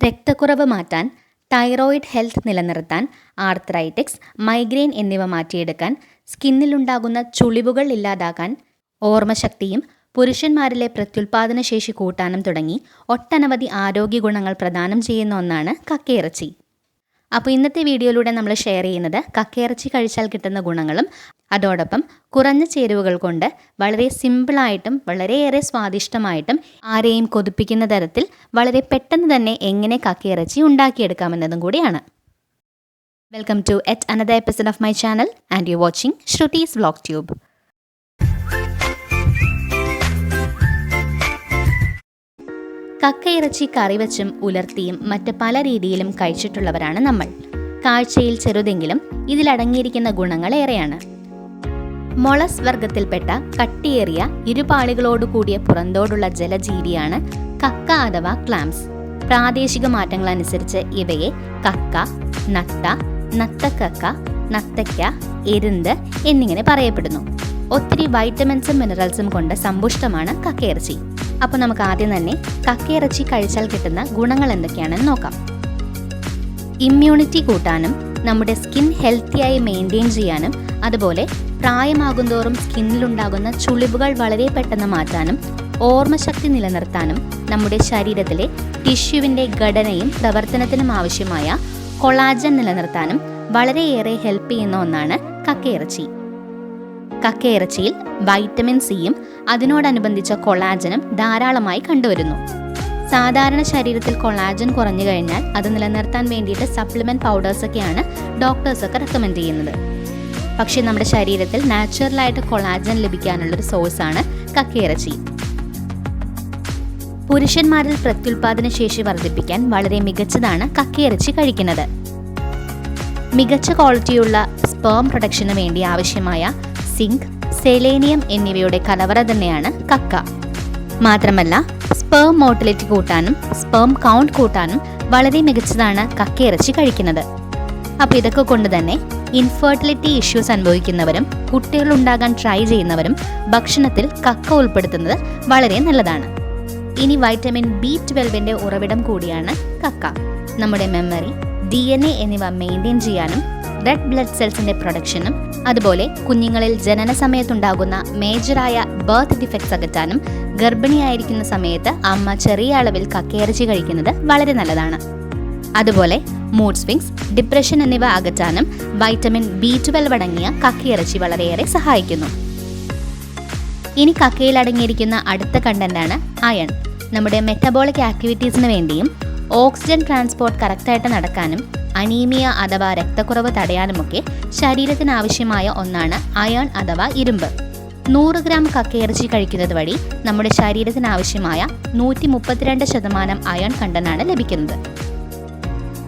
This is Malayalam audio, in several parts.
രക്തക്കുറവ് മാറ്റാൻ, തൈറോയിഡ് ഹെൽത്ത് നിലനിർത്താൻ, ആർത്രൈറ്റിക്സ്, മൈഗ്രെയിൻ എന്നിവ മാറ്റിയെടുക്കാൻ, സ്കിന്നിലുണ്ടാകുന്ന ചുളിവുകൾ ഇല്ലാതാക്കാൻ, ഓർമ്മശക്തിയും പുരുഷന്മാരിലെ പ്രത്യുൽപാദന ശേഷി കൂട്ടാനും തുടങ്ങി ഒട്ടനവധി ആരോഗ്യ ഗുണങ്ങൾ പ്രദാനം ചെയ്യുന്ന ഒന്നാണ് കക്കയിറച്ചി. അപ്പോൾ ഇന്നത്തെ വീഡിയോയിലൂടെ നമ്മൾ ഷെയർ ചെയ്യുന്നത് കക്കയിറച്ചി കഴിച്ചാൽ കിട്ടുന്ന ഗുണങ്ങളും അതോടൊപ്പം കുറഞ്ഞ ചേരുവകൾ കൊണ്ട് വളരെ സിമ്പിളായിട്ടും വളരെയേറെ സ്വാദിഷ്ടമായിട്ടും ആരെയും കൊതിപ്പിക്കുന്ന തരത്തിൽ വളരെ പെട്ടെന്ന് തന്നെ എങ്ങനെ കക്കയിറച്ചി ഉണ്ടാക്കിയെടുക്കാമെന്നതും കൂടിയാണ്. Welcome to yet another episode of my channel and you watching Shrutys Vlogtube. കക്കയിറച്ചി കറിവച്ചും ഉലർത്തിയും മറ്റ് പല രീതിയിലും കഴിച്ചിട്ടുള്ളവരാണ് നമ്മൾ. കാഴ്ചയിൽ ചെറുതെങ്കിലും ഇതിലടങ്ങിയിരിക്കുന്ന ഗുണങ്ങൾ ഏറെയാണ്. മൊളസ് വർഗത്തിൽപ്പെട്ട കട്ടിയേറിയ ഇരുപാളികളോട് കൂടിയ പുറന്തോടുള്ള ജലജീവിയാണ് കക്ക അഥവാ ക്ലാംസ്. പ്രാദേശിക മാറ്റങ്ങളനുസരിച്ച് ഇവയെ കക്ക, നത്ത, നത്തക്കക്ക, നത്തയ്ക്ക, എരുന്ത് എന്നിങ്ങനെ പറയപ്പെടുന്നു. ഒത്തിരി വൈറ്റമിൻസും മിനറൽസും കൊണ്ട് സമ്പുഷ്ടമാണ് കക്കയിറച്ചി. അപ്പോൾ നമുക്ക് ആദ്യം തന്നെ കക്കയിറച്ചി കഴിച്ചാൽ കിട്ടുന്ന ഗുണങ്ങൾ എന്തൊക്കെയാണെന്ന് നോക്കാം. ഇമ്മ്യൂണിറ്റി കൂട്ടാനും നമ്മുടെ സ്കിൻ ഹെൽത്തിയായി മെയിൻറ്റെയിൻ ചെയ്യാനും അതുപോലെ പ്രായമാകുന്തോറും സ്കിന്നിലുണ്ടാകുന്ന ചുളിവുകൾ വളരെ പെട്ടെന്ന് മാറ്റാനും ഓർമ്മശക്തി നിലനിർത്താനും നമ്മുടെ ശരീരത്തിലെ ടിഷ്യുവിൻ്റെ ഘടനയും പ്രവർത്തനത്തിനും ആവശ്യമായ കൊളാജൻ നിലനിർത്താനും വളരെയേറെ ഹെൽപ്പ് ചെയ്യുന്ന ഒന്നാണ് കക്കയിറച്ചി. കക്കയിറച്ചിയിൽ വൈറ്റമിൻ സിയും അതിനോടനുബന്ധിച്ച കൊളാജനും ധാരാളമായി കണ്ടുവരുന്നു. സാധാരണ ശരീരത്തിൽ കൊളാജൻ കുറഞ്ഞു കഴിഞ്ഞാൽ അത് നിലനിർത്താൻ വേണ്ടിയിട്ട് സപ്ലിമെൻറ്റ് പൗഡേഴ്സൊക്കെയാണ് ഡോക്ടേഴ്സൊക്കെ റെക്കമെൻഡ് ചെയ്യുന്നത്. പക്ഷേ നമ്മുടെ ശരീരത്തിൽ നാച്ചുറലായിട്ട് കൊളാജൻ ലഭിക്കാനുള്ളൊരു സോഴ്സാണ് കക്കയിറച്ചി. പുരുഷന്മാരിൽ പ്രത്യുൽപാദന ശേഷി വർദ്ധിപ്പിക്കാൻ വളരെ മികച്ചതാണ് കക്കയിറച്ചി കഴിക്കുന്നത്. മികച്ച ക്വാളിറ്റിയുള്ള സ്പേം പ്രൊഡക്ഷന് വേണ്ടി ആവശ്യമായ സിങ്ക്, സെലേനിയം എന്നിവയുടെ കലവറ തന്നെയാണ് കക്ക. മാത്രമല്ല സ്പേം മോട്ടിലിറ്റി കൂട്ടാനും സ്പേം കൗണ്ട് കൂട്ടാനും വളരെ മികച്ചതാണ് കക്കയിറച്ചി കഴിക്കുന്നത്. അപ്പോൾ ഇതൊക്കെ കൊണ്ട് തന്നെ ഇൻഫെർട്ടിലിറ്റി ഇഷ്യൂസ് അനുഭവിക്കുന്നവരും കുട്ടികളുണ്ടാകാൻ ട്രൈ ചെയ്യുന്നവരും ഭക്ഷണത്തിൽ കക്ക ഉൾപ്പെടുത്തുന്നത് വളരെ നല്ലതാണ്. ഇനി വൈറ്റമിൻ B12 ഉറവിടം കൂടിയാണ് കക്ക. നമ്മുടെ മെമ്മറി, DNA എന്നിവ മെയിൻറ്റെയിൻ ചെയ്യാനും റെഡ് ബ്ലഡ് സെൽസിൻ്റെ പ്രൊഡക്ഷനും അതുപോലെ കുഞ്ഞുങ്ങളിൽ ജനന സമയത്തുണ്ടാകുന്ന മേജറായ ബർത്ത് ഡിഫക്ട്സ് അകറ്റാനും ഗർഭിണിയായിരിക്കുന്ന സമയത്ത് അമ്മ ചെറിയ അളവിൽ കക്കയിറച്ചി കഴിക്കുന്നത് വളരെ നല്ലതാണ്. അതുപോലെ മൂഡ് സ്വിങ്സ്, ഡിപ്രഷൻ എന്നിവ അകറ്റാനും വൈറ്റമിൻ B12 അടങ്ങിയ കക്കയിറച്ചി വളരെയേറെ സഹായിക്കുന്നു. ഇനി കക്കയിൽ അടങ്ങിയിരിക്കുന്ന അടുത്ത കണ്ടന്റാണ് അയൺ. നമ്മുടെ മെറ്റബോളിക് ആക്ടിവിറ്റീസിന് വേണ്ടിയും ഓക്സിജൻ ട്രാൻസ്പോർട്ട് കറക്റ്റായിട്ട് നടക്കാനും അനീമിയ അഥവാ രക്തക്കുറവ് തടയാനുമൊക്കെ ശരീരത്തിന് ആവശ്യമായ ഒന്നാണ് അയൺ അഥവാ ഇരുമ്പ്. 100 ഗ്രാം കക്കയിറച്ചി കഴിക്കുന്നത് വഴി നമ്മുടെ ശരീരത്തിന് ആവശ്യമായ 132% അയൺ കണ്ടന്റാണ് ലഭിക്കുന്നത്.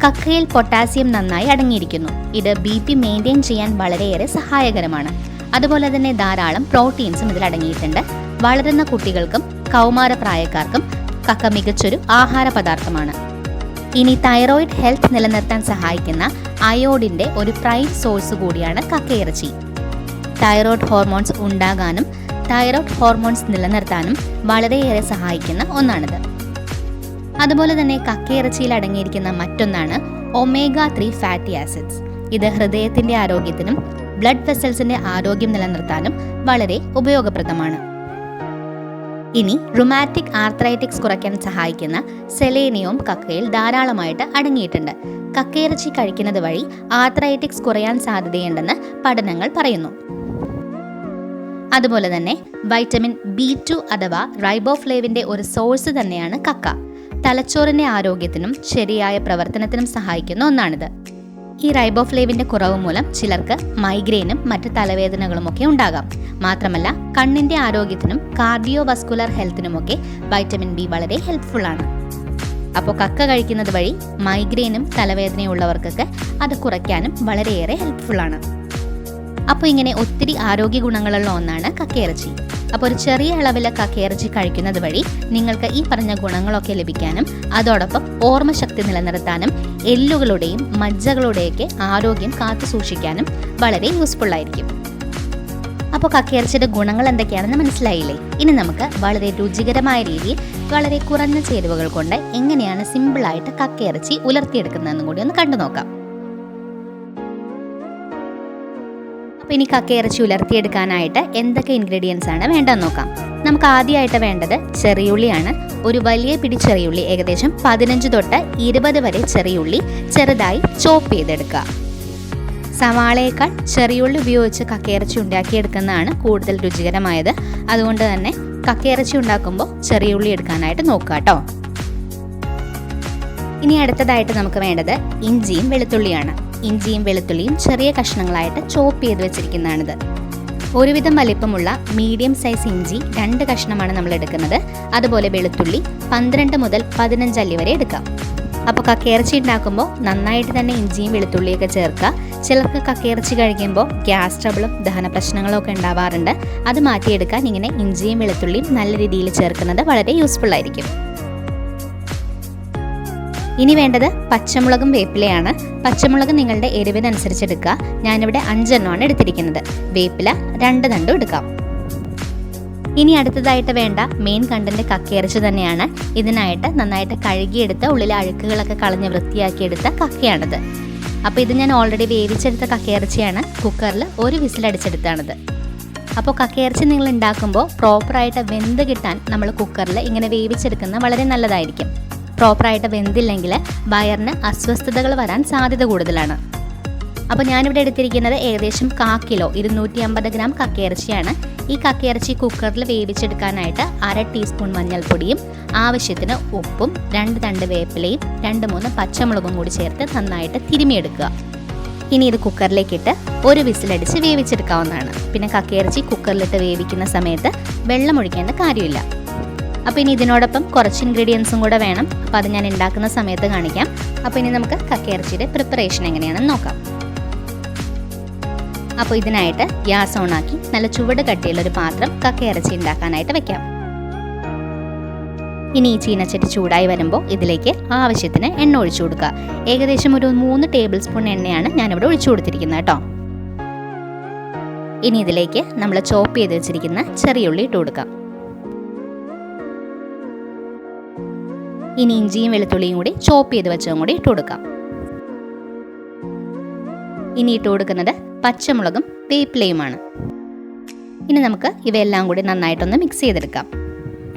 കക്കയിൽ പൊട്ടാസ്യം നന്നായി അടങ്ങിയിരിക്കുന്നു. ഇത് BP മെയിൻറ്റെയിൻ ചെയ്യാൻ വളരെയേറെ സഹായകരമാണ്. അതുപോലെ തന്നെ ധാരാളം പ്രോട്ടീൻസും ഇതിൽ അടങ്ങിയിട്ടുണ്ട്. വളരുന്ന കുട്ടികൾക്കും കൗമാരപ്രായക്കാർക്കും കക്ക മികച്ചൊരു ആഹാര പദാർത്ഥമാണ്. ഇനി തൈറോയിഡ് ഹെൽത്ത് നിലനിർത്താൻ സഹായിക്കുന്ന അയോഡിൻ്റെ ഒരു പ്രൈം സോഴ്സ് കൂടിയാണ് കക്കയിറച്ചി. തൈറോയ്ഡ് ഹോർമോൺസ് ഉണ്ടാകാനും തൈറോയ്ഡ് ഹോർമോൺസ് നിലനിർത്താനും വളരെയേറെ സഹായിക്കുന്ന ഒന്നാണിത്. അതുപോലെ തന്നെ കക്കയിറച്ചിയിൽ അടങ്ങിയിരിക്കുന്ന മറ്റൊന്നാണ് omega-3 ഫാറ്റി ആസിഡ്സ്. ഇത് ഹൃദയത്തിൻ്റെ ആരോഗ്യത്തിനും ബ്ലഡ് വെസൽസിൻ്റെ ആരോഗ്യം നിലനിർത്താനും വളരെ ഉപയോഗപ്രദമാണ്. ഇനി റുമാറ്റിക് ആർത്രൈറ്റിക്സ് കുറയ്ക്കാൻ സഹായിക്കുന്ന സെലേനിയവും കക്കയിൽ ധാരാളമായിട്ട് അടങ്ങിയിട്ടുണ്ട്. കക്കയിറച്ചി കഴിക്കുന്നത് വഴി ആർത്രൈറ്റിക്സ് കുറയാൻ സാധ്യതയുണ്ടെന്ന് പഠനങ്ങൾ പറയുന്നു. അതുപോലെ തന്നെ വൈറ്റമിൻ B2 അഥവാ റൈബോഫ്ലേവിൻ്റെ ഒരു സോഴ്സ് തന്നെയാണ് കക്ക. തലച്ചോറിൻ്റെ ആരോഗ്യത്തിനും ശരിയായ പ്രവർത്തനത്തിനും സഹായിക്കുന്ന ഒന്നാണിത്. ഈ റൈബോഫ്ലേവിൻ്റെ കുറവ് മൂലം ചിലർക്ക് മൈഗ്രെയിനും മറ്റ് തലവേദനകളുമൊക്കെ ഉണ്ടാകാം. മാത്രമല്ല കണ്ണിൻ്റെ ആരോഗ്യത്തിനും കാർഡിയോ വസ്കുലർ ഹെൽത്തിനുമൊക്കെ വൈറ്റമിൻ B വളരെ ഹെൽപ്ഫുള്ളാണ്. അപ്പോൾ കക്ക കഴിക്കുന്നത് വഴി മൈഗ്രെയിനും തലവേദനയുള്ളവർക്കൊക്കെ അത് കുറയ്ക്കാനും വളരെയേറെ ഹെൽപ്ഫുള്ളാണ്. അപ്പോൾ ഇങ്ങനെ ഒത്തിരി ആരോഗ്യ ഗുണങ്ങളുള്ള ഒന്നാണ് കക്കയിറച്ചി. അപ്പോൾ ഒരു ചെറിയ അളവിൽ കക്കയിറച്ചി കഴിക്കുന്നത് വഴി നിങ്ങൾക്ക് ഈ പറഞ്ഞ ഗുണങ്ങളൊക്കെ ലഭിക്കാനും അതോടൊപ്പം ഓർമ്മശക്തി നിലനിർത്താനും എല്ലുകളുടെയും മജ്ജകളുടെയൊക്കെ ആരോഗ്യം കാത്തു സൂക്ഷിക്കാനും വളരെ യൂസ്ഫുള്ളായിരിക്കും. അപ്പോൾ കക്കയിറച്ചിയുടെ ഗുണങ്ങൾ എന്തൊക്കെയാണെന്ന് മനസ്സിലായില്ലേ? ഇനി നമുക്ക് വളരെ രുചികരമായ രീതിയിൽ വളരെ കുറഞ്ഞ ചേരുവകൾ കൊണ്ട് എങ്ങനെയാണ് സിമ്പിളായിട്ട് കക്കയിറച്ചി ഉലർത്തിയെടുക്കുന്നതെന്നും കൂടി ഒന്ന് കണ്ടു നോക്കാം. അപ്പോൾ ഇനി കക്കയിറച്ചി ഉലർത്തിയെടുക്കാനായിട്ട് എന്തൊക്കെ ഇൻഗ്രീഡിയൻസ് ആണ് വേണ്ടതെന്ന് നോക്കാം. നമുക്ക് ആദ്യമായിട്ട് വേണ്ടത് ചെറിയുള്ളിയാണ്. ഒരു വലിയ പിടി ചെറിയുള്ളി, ഏകദേശം 15 തൊട്ട് 20 വരെ ചെറിയുള്ളി ചെറുതായി ചോപ്പ് ചെയ്തെടുക്കുക. സവാളയേക്കാൾ ചെറിയുള്ളി ഉപയോഗിച്ച് കക്കയിറച്ചി ഉണ്ടാക്കിയെടുക്കുന്നതാണ് കൂടുതൽ രുചികരമായത്. അതുകൊണ്ട് തന്നെ കക്കയിറച്ചി ഉണ്ടാക്കുമ്പോൾ ചെറിയുള്ളി എടുക്കാനായിട്ട് നോക്കുക കേട്ടോ. ഇനി അടുത്തതായിട്ട് നമുക്ക് വേണ്ടത് ഇഞ്ചിയും വെളുത്തുള്ളിയാണ്. ഇഞ്ചിയും വെളുത്തുള്ളിയും ചെറിയ കഷ്ണങ്ങളായിട്ട് ചോപ്പ് ചെയ്ത് വെച്ചിരിക്കുന്നതാണിത്. ഒരുവിധം വലിപ്പമുള്ള മീഡിയം സൈസ് ഇഞ്ചി 2 കഷ്ണമാണ് നമ്മൾ എടുക്കുന്നത്. അതുപോലെ വെളുത്തുള്ളി 12 മുതൽ 15 അല്ലി വരെ എടുക്കാം. അപ്പോൾ കക്കയിറച്ചി ഉണ്ടാക്കുമ്പോൾ നന്നായിട്ട് തന്നെ ഇഞ്ചിയും വെളുത്തുള്ളിയൊക്കെ ചേർക്കുക. ചിലർക്ക് കക്കയിറച്ചി കഴിക്കുമ്പോൾ ഗ്യാസ് ട്രബിളും ദഹന പ്രശ്നങ്ങളും ഒക്കെ ഉണ്ടാവാറുണ്ട്. അത് മാറ്റിയെടുക്കാൻ ഇങ്ങനെ ഇഞ്ചിയും വെളുത്തുള്ളിയും നല്ല രീതിയിൽ ചേർക്കുന്നത് വളരെ യൂസ്ഫുൾ ആയിരിക്കും. ഇനി വേണ്ടത് പച്ചമുളകും വേപ്പിലയാണ്. പച്ചമുളക് നിങ്ങളുടെ എരിവിനനുസരിച്ച് എടുക്കുക. ഞാനിവിടെ 5 എണ്ണമാണ് എടുത്തിരിക്കുന്നത്. വേപ്പില 2 തണ്ടും എടുക്കാം. ഇനി അടുത്തതായിട്ട് വേണ്ട മെയിൻ കണ്ടന്റ് കക്കയിറച്ചി തന്നെയാണ്. ഇതിനായിട്ട് നന്നായിട്ട് കഴുകിയെടുത്ത ഉള്ളിലെ അഴുക്കുകളൊക്കെ കളഞ്ഞ് വൃത്തിയാക്കിയെടുത്ത കക്കയാണിത്. അപ്പോൾ ഇത് ഞാൻ ഓൾറെഡി വേവിച്ചെടുത്ത കക്കയിറച്ചിയാണ്. കുക്കറിൽ 1 വിസിലടിച്ചെടുത്താണിത്. അപ്പോൾ കക്കയിറച്ചി നിങ്ങൾ ഉണ്ടാക്കുമ്പോൾ പ്രോപ്പറായിട്ട് വെന്ത് കിട്ടാൻ നമ്മൾ കുക്കറിൽ ഇങ്ങനെ വേവിച്ചെടുക്കുന്നത് വളരെ നല്ലതായിരിക്കും. പ്രോപ്പറായിട്ട് വെന്തില്ലെങ്കിൽ വയറിന് അസ്വസ്ഥതകൾ വരാൻ സാധ്യത കൂടുതലാണ്. അപ്പോൾ ഞാനിവിടെ എടുത്തിരിക്കുന്നത് ഏകദേശം 1/4 കിലോ 250 ഗ്രാം കക്കയിറച്ചിയാണ്. ഈ കക്കയിറച്ചി കുക്കറിൽ വേവിച്ചെടുക്കാനായിട്ട് 1/2 ടീസ്പൂൺ മഞ്ഞൾപ്പൊടിയും ആവശ്യത്തിന് ഉപ്പും 2 തണ്ട് വേപ്പിലയും 2-3 പച്ചമുളകും കൂടി ചേർത്ത് നന്നായിട്ട് തിരുമിയെടുക്കുക. ഇനി ഇത് കുക്കറിലേക്കിട്ട് 1 വിസിലടിച്ച് വേവിച്ചെടുക്കാവുന്നതാണ്. പിന്നെ കക്കയിറച്ചി കുക്കറിലിട്ട് വേവിക്കുന്ന സമയത്ത് വെള്ളം ഒഴിക്കേണ്ട കാര്യമില്ല. അപ്പോൾ ഇനി ഇതിനോടൊപ്പം കുറച്ച് ഇൻഗ്രീഡിയൻസും കൂടെ വേണം. അപ്പോൾ അത് ഞാൻ ഉണ്ടാക്കുന്ന സമയത്ത് കാണിക്കാം. അപ്പോൾ ഇനി നമുക്ക് കക്കയിറച്ചിയുടെ പ്രിപ്പറേഷൻ എങ്ങനെയാണെന്ന് നോക്കാം. അപ്പോൾ ഇതിനായിട്ട് ഗ്യാസ് ഓണാക്കി നല്ല ചുവട് കട്ടിയുള്ളൊരു പാത്രം കക്കയിറച്ചി ഉണ്ടാക്കാനായിട്ട് വെക്കാം. ഇനി ഈ ചീനച്ചട്ടി ചൂടായി വരുമ്പോൾ ഇതിലേക്ക് ആവശ്യത്തിന് എണ്ണ ഒഴിച്ചു കൊടുക്കുക. ഏകദേശം ഒരു 3 ടേബിൾ സ്പൂൺ എണ്ണയാണ് ഞാനിവിടെ ഒഴിച്ചു കൊടുത്തിരിക്കുന്നത് കേട്ടോ. ഇനി ഇതിലേക്ക് നമ്മൾ ചോപ്പ് ചെയ്ത് വെച്ചിരിക്കുന്ന ചെറിയുള്ളി ഇട്ട് കൊടുക്കാം. ഇനി ഇഞ്ചിയും വെളുത്തുള്ളിയും കൂടി ചോപ്പ് ചെയ്ത് വെച്ചതും കൂടി ഇട്ട് കൊടുക്കാം. ഇനി ഇട്ട് കൊടുക്കുന്നത് പച്ചമുളകും വേപ്പിലയുമാണ്. ഇനി നമുക്ക് ഇവയെല്ലാം കൂടി നന്നായിട്ടൊന്ന് മിക്സ് ചെയ്തെടുക്കാം.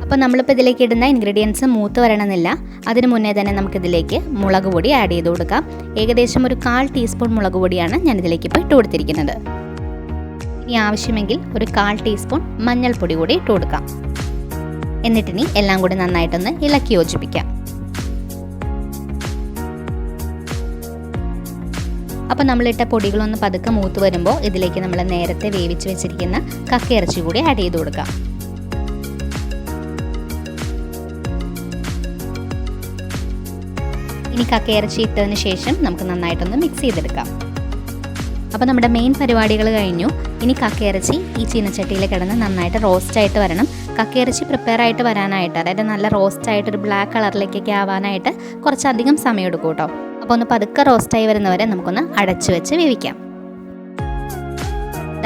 അപ്പോൾ നമ്മളിപ്പോൾ ഇതിലേക്ക് ഇടുന്ന ഇൻഗ്രീഡിയൻസ് മൂത്ത് വരണമെന്നില്ല. അതിന് മുന്നേ തന്നെ നമുക്കിതിലേക്ക് മുളക് പൊടി ആഡ് ചെയ്ത് കൊടുക്കാം. ഏകദേശം ഒരു 1/4 ടീസ്പൂൺ മുളക് പൊടിയാണ് ഞാനിതിലേക്ക് ഇപ്പോൾ ഇട്ട് കൊടുത്തിരിക്കുന്നത്. ഇനി ആവശ്യമെങ്കിൽ ഒരു 1/4 ടീസ്പൂൺ മഞ്ഞൾപ്പൊടി കൂടി ഇട്ട് കൊടുക്കാം. എന്നിട്ടിനി എല്ലാം കൂടി നന്നായിട്ടൊന്ന് ഇളക്കി യോജിപ്പിക്കാം. അപ്പോൾ നമ്മളിട്ട പൊടികളൊന്ന് പതുക്കെ മൂത്ത് വരുമ്പോൾ ഇതിലേക്ക് നമ്മൾ നേരത്തെ വേവിച്ച് വെച്ചിരിക്കുന്ന കക്കയിറച്ചി കൂടി ആഡ് ചെയ്ത് കൊടുക്കാം. ഇനി കക്കയിറച്ചി ഇട്ടതിന് ശേഷം നമുക്ക് നന്നായിട്ടൊന്ന് മിക്സ് ചെയ്തെടുക്കാം. അപ്പോൾ നമ്മുടെ മെയിൻ പരിപാടികൾ കഴിഞ്ഞു. ഇനി കക്കയിറച്ചി ഈ ചീനച്ചട്ടിയിൽ കിടന്ന് നന്നായിട്ട് റോസ്റ്റായിട്ട് വരണം. കക്കയിറച്ചി പ്രിപ്പയർ ആയിട്ട് വരാനായിട്ട്, അതായത് നല്ല റോസ്റ്റായിട്ടൊരു ബ്ലാക്ക് കളറിലേക്കൊക്കെ ആവാനായിട്ട് കുറച്ചധികം സമയം എടുക്കും കേട്ടോ. അപ്പോൾ ഒന്ന് പതുക്കെ റോസ്റ്റായി വരുന്നവരെ നമുക്കൊന്ന് അടച്ചു വെച്ച് വേവിക്കാം.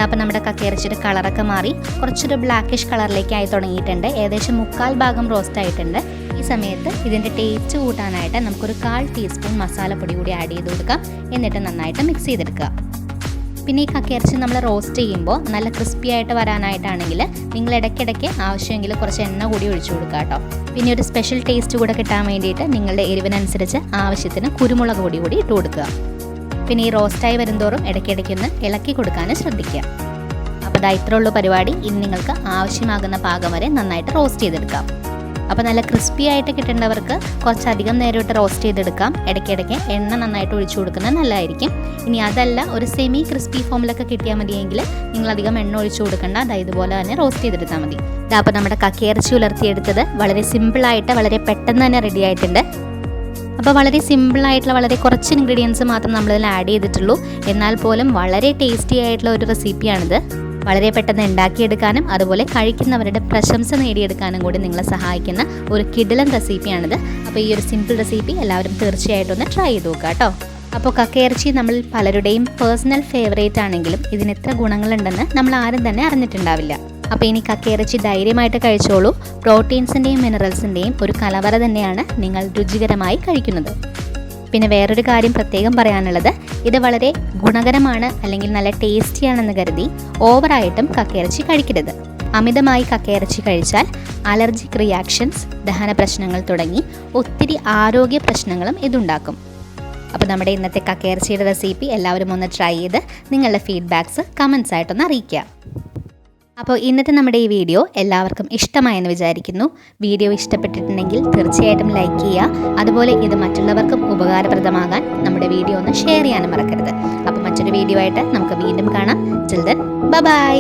അപ്പോൾ നമ്മുടെ കക്കയിറച്ചിയുടെ കളറൊക്കെ മാറി കുറച്ചൊരു ബ്ലാക്കിഷ് കളറിലേക്ക് ആയി തുടങ്ങിയിട്ടുണ്ട്. ഏകദേശം 1/4 ഭാഗം റോസ്റ്റ് ആയിട്ടുണ്ട്. ഈ സമയത്ത് ഇതിൻ്റെ ടേസ്റ്റ് കൂട്ടാനായിട്ട് നമുക്കൊരു 1/4 ടീസ്പൂൺ മസാലപ്പൊടി കൂടി ആഡ് ചെയ്ത് കൊടുക്കാം. എന്നിട്ട് നന്നായിട്ട് മിക്സ് ചെയ്തെടുക്കുക. പിന്നെ ഈ കക്കയിറച്ചി നമ്മൾ റോസ്റ്റ് ചെയ്യുമ്പോൾ നല്ല ക്രിസ്പി ആയിട്ട് വരാനായിട്ടാണെങ്കിൽ നിങ്ങൾ ഇടയ്ക്കിടയ്ക്ക് ആവശ്യമെങ്കിൽ കുറച്ച് എണ്ണ കൂടി ഒഴിച്ചു കൊടുക്കുക കേട്ടോ. പിന്നെ ഒരു സ്പെഷ്യൽ ടേസ്റ്റ് കൂടെ കിട്ടാൻ വേണ്ടിയിട്ട് നിങ്ങളുടെ എരിവിനനുസരിച്ച് ആവശ്യത്തിന് കുരുമുളക് പൊടി കൂടി ഇട്ട് കൊടുക്കുക. പിന്നെ ഈ റോസ്റ്റായി വരുന്തോറും ഇടയ്ക്കിടയ്ക്കൊന്ന് ഇളക്കി കൊടുക്കാനും ശ്രദ്ധിക്കുക. അപ്പോൾ ഇതാ ഇത്രയുള്ള പരിപാടി. ഇനി നിങ്ങൾക്ക് ആവശ്യമാകുന്ന പാകം വരെ നന്നായിട്ട് റോസ്റ്റ് ചെയ്തെടുക്കാം. അപ്പോൾ നല്ല ക്രിസ്പി ആയിട്ട് കിട്ടേണ്ടവർക്ക് കുറച്ചധികം നേരം ഇട്ട് റോസ്റ്റ് ചെയ്തെടുക്കാം. ഇടയ്ക്കിടയ്ക്ക് എണ്ണ നന്നായിട്ട് ഒഴിച്ചു കൊടുക്കുന്നത് നല്ലതായിരിക്കും. ഇനി അതല്ല ഒരു സെമി ക്രിസ്പി ഫോമിലൊക്കെ കിട്ടിയാൽ മതിയെങ്കിൽ നിങ്ങളധികം എണ്ണ ഒഴിച്ചു കൊടുക്കേണ്ട. അതായത് ഇതുപോലെ തന്നെ റോസ്റ്റ് ചെയ്തെടുത്താൽ മതി. അപ്പോൾ നമ്മുടെ കക്കയിറച്ചി ഉലർത്തിയെടുത്തത് വളരെ സിമ്പിളായിട്ട് വളരെ പെട്ടെന്ന് തന്നെ റെഡി ആയിട്ടുണ്ട്. അപ്പോൾ വളരെ സിമ്പിളായിട്ടുള്ള വളരെ കുറച്ച് ഇൻഗ്രീഡിയൻസ് മാത്രം നമ്മളിതിൽ ആഡ് ചെയ്തിട്ടുള്ളൂ. എന്നാൽ പോലും വളരെ ടേസ്റ്റി ആയിട്ടുള്ള ഒരു റെസിപ്പിയാണിത്. വളരെ പെട്ടെന്ന് ഉണ്ടാക്കിയെടുക്കാനും അതുപോലെ കഴിക്കുന്നവരുടെ പ്രശംസ നേടിയെടുക്കാനും കൂടി നിങ്ങളെ സഹായിക്കുന്ന ഒരു കിടിലൻ റെസിപ്പിയാണിത്. അപ്പോൾ ഈ ഒരു സിമ്പിൾ റെസിപ്പി എല്ലാവരും തീർച്ചയായിട്ടും ഒന്ന് ട്രൈ ചെയ്ത് നോക്കുക കേട്ടോ. അപ്പോൾ കക്കയിറച്ചി നമ്മൾ പലരുടെയും പേഴ്സണൽ ഫേവറേറ്റ് ആണെങ്കിലും ഇതിന് ഇത്ര ഗുണങ്ങളുണ്ടെന്ന് നമ്മൾ ആരും തന്നെ അറിഞ്ഞിട്ടുണ്ടാവില്ല. അപ്പോൾ ഇനി കക്കയിറച്ചി ധൈര്യമായിട്ട് കഴിച്ചോളൂ. പ്രോട്ടീൻസിൻ്റെയും മിനറൽസിൻ്റെയും ഒരു കലവറ തന്നെയാണ് നിങ്ങൾ രുചികരമായി കഴിക്കുന്നത്. പിന്നെ വേറൊരു കാര്യം പ്രത്യേകം പറയാനുള്ളത്, ഇത് വളരെ ഗുണകരമാണ് അല്ലെങ്കിൽ നല്ല ടേസ്റ്റിയാണെന്ന് കരുതി ഓവറായിട്ടും കക്കയിറച്ചി കഴിക്കരുത്. അമിതമായി കക്കയിറച്ചി കഴിച്ചാൽ അലർജിക് റിയാക്ഷൻസ്, ദഹന പ്രശ്നങ്ങൾ തുടങ്ങി ഒത്തിരി ആരോഗ്യ പ്രശ്നങ്ങളും ഇതുണ്ടാക്കും. അപ്പോൾ നമ്മുടെ ഇന്നത്തെ കക്കയിറച്ചിയുടെ റെസിപ്പി എല്ലാവരും ഒന്ന് ട്രൈ ചെയ്ത് നിങ്ങളുടെ ഫീഡ്ബാക്ക്സ് കമൻസ് ആയിട്ടൊന്ന് അറിയിക്കുക. അപ്പോൾ ഇന്നത്തെ നമ്മുടെ ഈ വീഡിയോ എല്ലാവർക്കും ഇഷ്ടമായെന്ന് വിചാരിക്കുന്നു. വീഡിയോ ഇഷ്ടപ്പെട്ടിട്ടുണ്ടെങ്കിൽ തീർച്ചയായിട്ടും ലൈക്ക് ചെയ്യുക. അതുപോലെ ഇത് മറ്റുള്ളവർക്കും ഉപകാരപ്രദമാകാൻ നമ്മുടെ വീഡിയോ ഒന്ന് ഷെയർ ചെയ്യാനും മറക്കരുത്. അപ്പോൾ മറ്റൊരു വീഡിയോ ആയിട്ട് നമുക്ക് വീണ്ടും കാണാം. Till then bye.